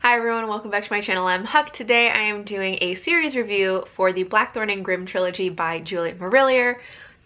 Hi everyone, welcome back to my channel. I'm Huck. Today I am doing a series review for the Blackthorn and Grim trilogy by Juliet Marillier.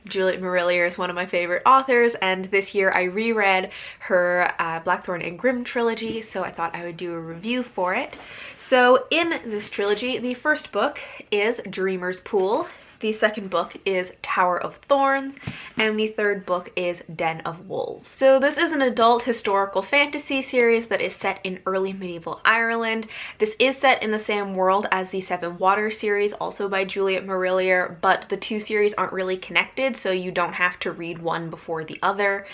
Juliet Marillier is one of my favorite authors, and this year I reread her Blackthorn and Grim trilogy, so I thought I would do a review for it. So in this trilogy, the first book is Dreamer's Pool, the second book is Tower of Thorns, and the third book is Den of Wolves. So this is an adult historical fantasy series that is set in early medieval Ireland. This is set in the same world as the Seven Waters series, also by Juliet Marillier, but the two series aren't really connected, so you don't have to read one before the other.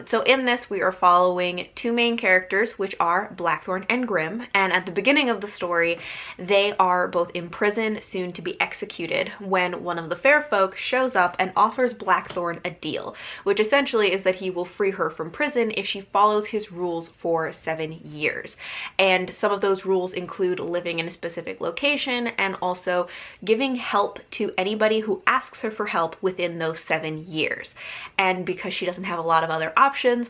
So in this, we are following two main characters, which are Blackthorn and Grim, and at the beginning of the story, they are both in prison, soon to be executed, when one of the fair folk shows up and offers Blackthorn a deal, which essentially is that he will free her from prison if she follows his rules for 7 years. And some of those rules include living in a specific location and also giving help to anybody who asks her for help within those 7 years. And because she doesn't have a lot of other options,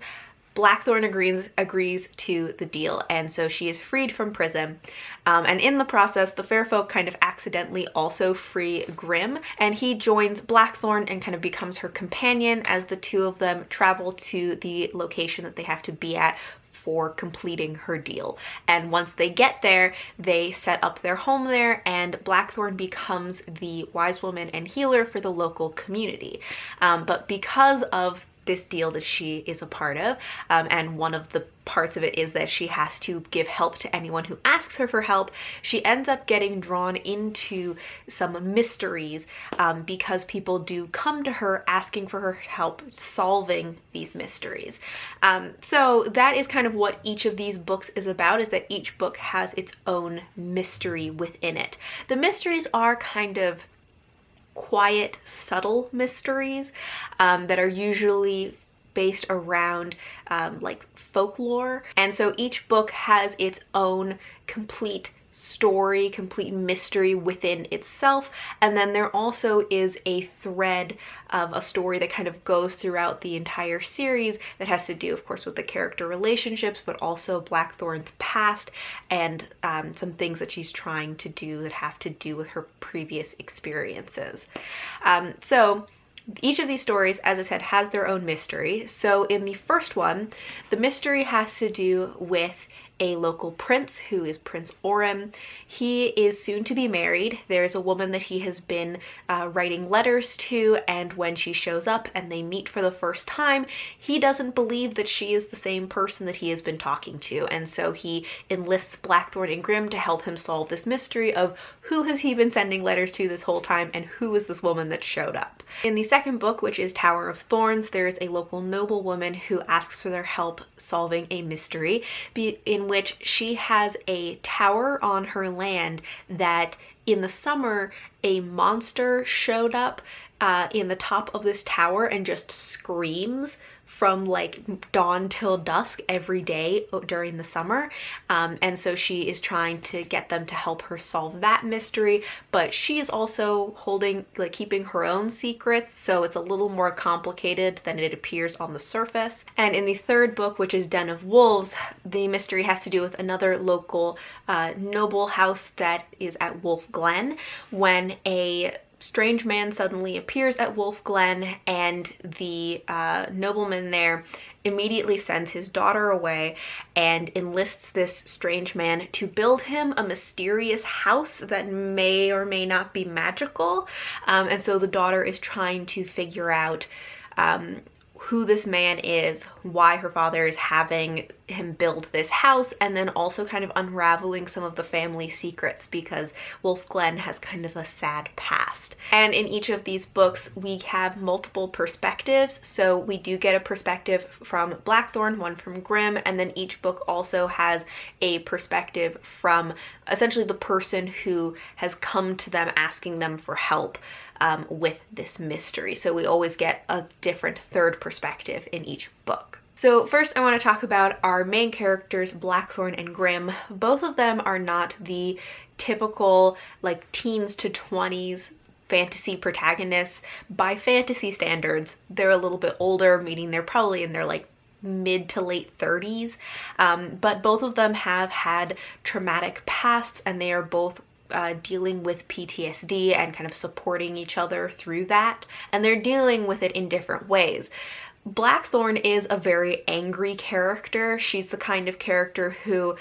Blackthorn agrees to the deal, and so she is freed from prison. And in the process, the fair folk kind of accidentally also free Grim, and he joins Blackthorn and kind of becomes her companion as the two of them travel to the location that they have to be at for completing her deal. And once they get there, they set up their home there, and Blackthorn becomes the wise woman and healer for the local community. But because of this deal that she is a part of, and one of the parts of it is that she has to give help to anyone who asks her for help, she ends up getting drawn into some mysteries because people do come to her asking for her help solving these mysteries. So that is kind of what each of these books is about, is that each book has its own mystery within it. The mysteries are kind of quiet, subtle mysteries that are usually based around like folklore. And so each book has its own complete story, complete mystery within itself, and then there also is a thread of a story that kind of goes throughout the entire series that has to do, of course, with the character relationships, but also Blackthorn's past and some things that she's trying to do that have to do with her previous experiences. So each of these stories, as I said, has their own mystery. So in the first one, the mystery has to do with a local prince who is Prince Orem. He is soon to be married. There's a woman that he has been writing letters to, and when she shows up and they meet for the first time, he doesn't believe that she is the same person that he has been talking to, and so he enlists Blackthorn and Grim to help him solve this mystery of who has he been sending letters to this whole time and who is this woman that showed up. In the second book, which is Tower of Thorns, there's a local noblewoman who asks for their help solving a mystery in which she has a tower on her land that in the summer a monster showed up in the top of this tower and just screams from like dawn till dusk every day during the summer. And so she is trying to get them to help her solve that mystery, but she is also keeping her own secrets, so it's a little more complicated than it appears on the surface. And in the third book, which is Den of Wolves, the mystery has to do with another local noble house that is at Wolf Glen, when a strange man suddenly appears at Wolf Glen, and the nobleman there immediately sends his daughter away and enlists this strange man to build him a mysterious house that may or may not be magical. And so the daughter is trying to figure out who this man is, why her father is having him build this house, and then also kind of unraveling some of the family secrets because Wolf Glen has kind of a sad past. And in each of these books, we have multiple perspectives. So we do get a perspective from Blackthorn, one from Grim, and then each book also has a perspective from essentially the person who has come to them asking them for help with this mystery. So we always get a different third perspective in each book. So first I want to talk about our main characters, Blackthorn and Grim. Both of them are not the typical like teens to 20s fantasy protagonists. By fantasy standards, they're a little bit older, meaning they're probably in their like mid to late 30s, but both of them have had traumatic pasts, and they are both dealing with PTSD and kind of supporting each other through that, and they're dealing with it in different ways. Blackthorn is a very angry character. She's the kind of character who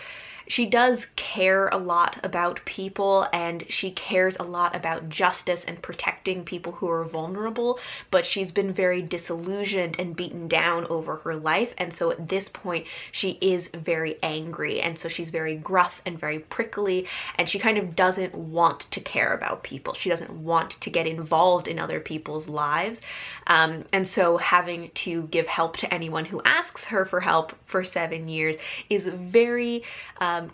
she does care a lot about people, and she cares a lot about justice and protecting people who are vulnerable, but she's been very disillusioned and beaten down over her life, and so at this point she is very angry, and so she's very gruff and very prickly, and she kind of doesn't want to care about people. She doesn't want to get involved in other people's lives, and so having to give help to anyone who asks her for help for 7 years is very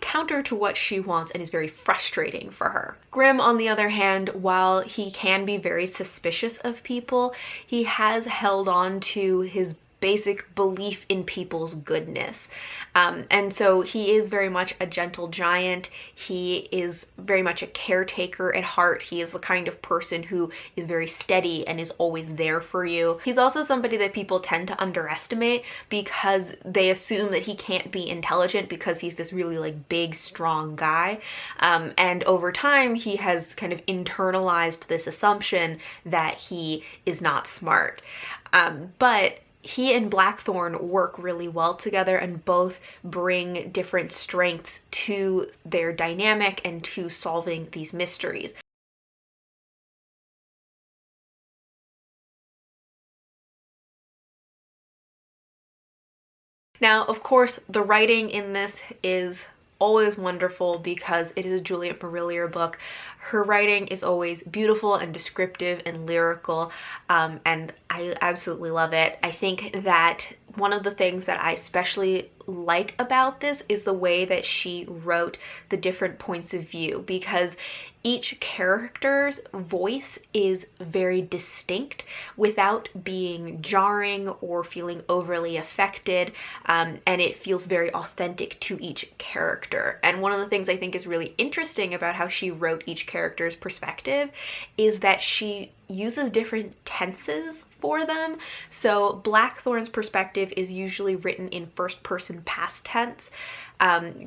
counter to what she wants and is very frustrating for her. Grim, on the other hand, while he can be very suspicious of people, he has held on to his basic belief in people's goodness. And so he is very much a gentle giant. He is very much a caretaker at heart. He is the kind of person who is very steady and is always there for you. He's also somebody that people tend to underestimate because they assume that he can't be intelligent because he's this really like big, strong guy. And over time, he has kind of internalized this assumption that he is not smart. But he and Blackthorn work really well together and both bring different strengths to their dynamic and to solving these mysteries. Now, of course, the writing in this is always wonderful because it is a Juliet Marillier book. Her writing is always beautiful and descriptive and lyrical, and I absolutely love it. I think that one of the things that I especially like about this is the way that she wrote the different points of view, because each character's voice is very distinct without being jarring or feeling overly affected, and it feels very authentic to each character. And one of the things I think is really interesting about how she wrote each character's perspective is that she uses different tenses for them. So Blackthorn's perspective is usually written in first person past tense.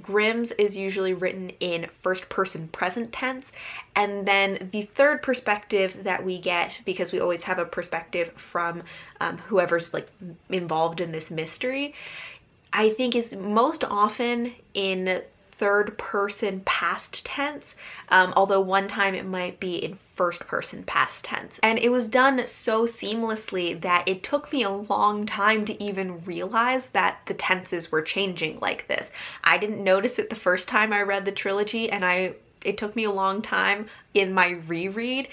Grim's is usually written in first person present tense. And then the third perspective that we get, because we always have a perspective from whoever's like involved in this mystery, I think is most often in third person past tense, although one time it might be in first person past tense. And it was done so seamlessly that it took me a long time to even realize that the tenses were changing like this. I didn't notice it the first time I read the trilogy, and it took me a long time in my reread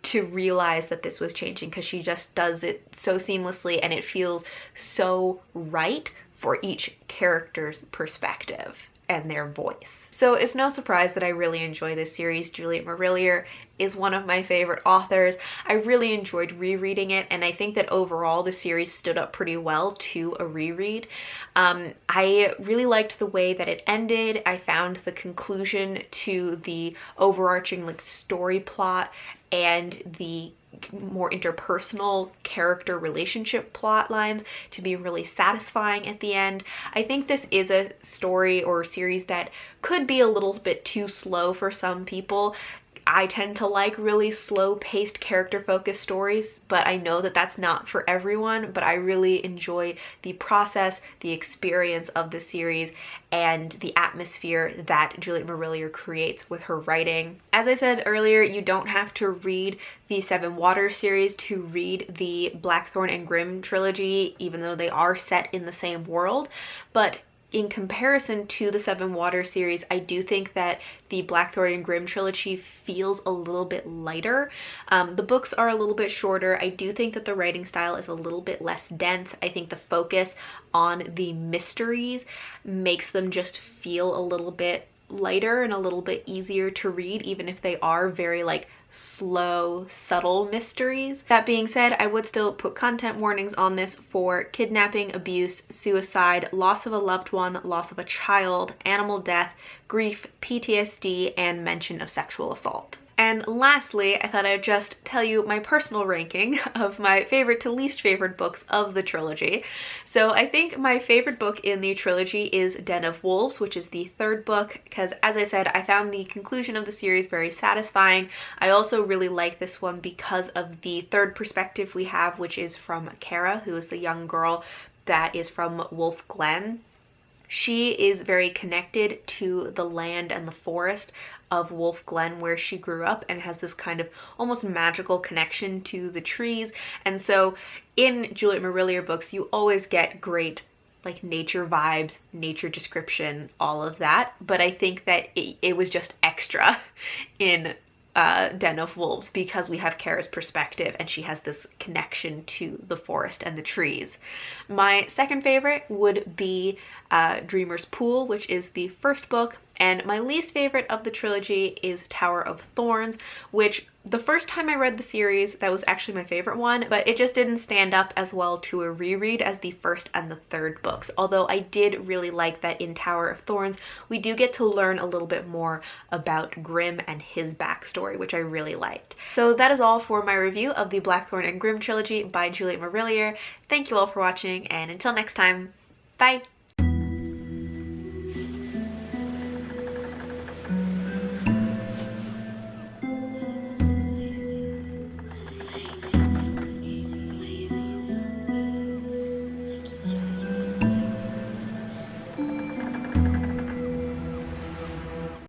to realize that this was changing, because she just does it so seamlessly and it feels so right for each character's perspective and their voice. So it's no surprise that I really enjoy this series. Juliet Marillier is one of my favorite authors. I really enjoyed rereading it, and I think that overall the series stood up pretty well to a reread. I really liked the way that it ended. I found the conclusion to the overarching like story plot and the more interpersonal character relationship plot lines to be really satisfying at the end. I think this is a story or series that could be a little bit too slow for some people. I tend to like really slow-paced, character-focused stories, but I know that that's not for everyone, but I really enjoy the process, the experience of the series, and the atmosphere that Juliet Marillier creates with her writing. As I said earlier, you don't have to read the Seven Waters series to read the Blackthorn and Grim trilogy, even though they are set in the same world, but in comparison to the Seven Waters series, I do think that the Blackthorn and Grim trilogy feels a little bit lighter. The books are a little bit shorter. I do think that the writing style is a little bit less dense. I think the focus on the mysteries makes them just feel a little bit lighter and a little bit easier to read, even if they are very like slow, subtle mysteries. That being said, I would still put content warnings on this for kidnapping, abuse, suicide, loss of a loved one, loss of a child, animal death, grief, PTSD, and mention of sexual assault. And lastly, I thought I'd just tell you my personal ranking of my favorite to least favorite books of the trilogy. So I think my favorite book in the trilogy is Den of Wolves, which is the third book, because as I said, I found the conclusion of the series very satisfying. I also really like this one because of the third perspective we have, which is from Kara, who is the young girl that is from Wolf Glen. She is very connected to the land and the forest of Wolf Glen where she grew up, and has this kind of almost magical connection to the trees. And so in Juliet Marillier books, you always get great like nature vibes, nature description, all of that. But I think that it was just extra in Den of Wolves because we have Kara's perspective and she has this connection to the forest and the trees. My second favorite would be Dreamer's Pool, which is the first book. And my least favorite of the trilogy is Tower of Thorns, which the first time I read the series, that was actually my favorite one, but it just didn't stand up as well to a reread as the first and the third books. Although I did really like that in Tower of Thorns, we do get to learn a little bit more about Grim and his backstory, which I really liked. So that is all for my review of the Blackthorn and Grim trilogy by Juliet Marillier. Thank you all for watching, and until next time, bye!